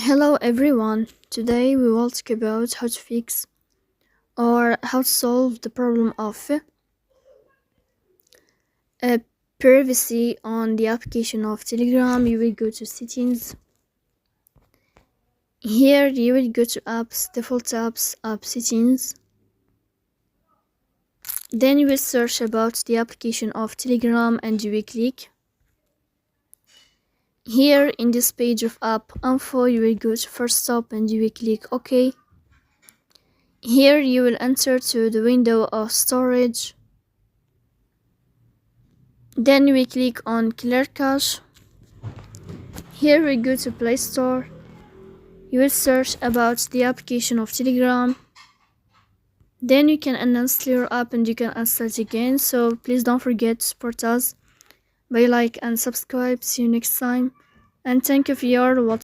Hello everyone. Today we will talk about how to fix or how to solve the problem of privacy on the application of Telegram. You will go to settings. Here you will go to apps, default apps, app settings. Then you will search about the application of Telegram and you will click. Here in this page of app info, you will go to first stop and you will click OK. Here you will enter to the window of storage. Then we click on clear cache. Here we go to Play Store. You will search about the application of Telegram. Then you can uninstall your app and you can install it again. So please don't forget to support us by like and subscribe. See you next time. And thank you for your watching.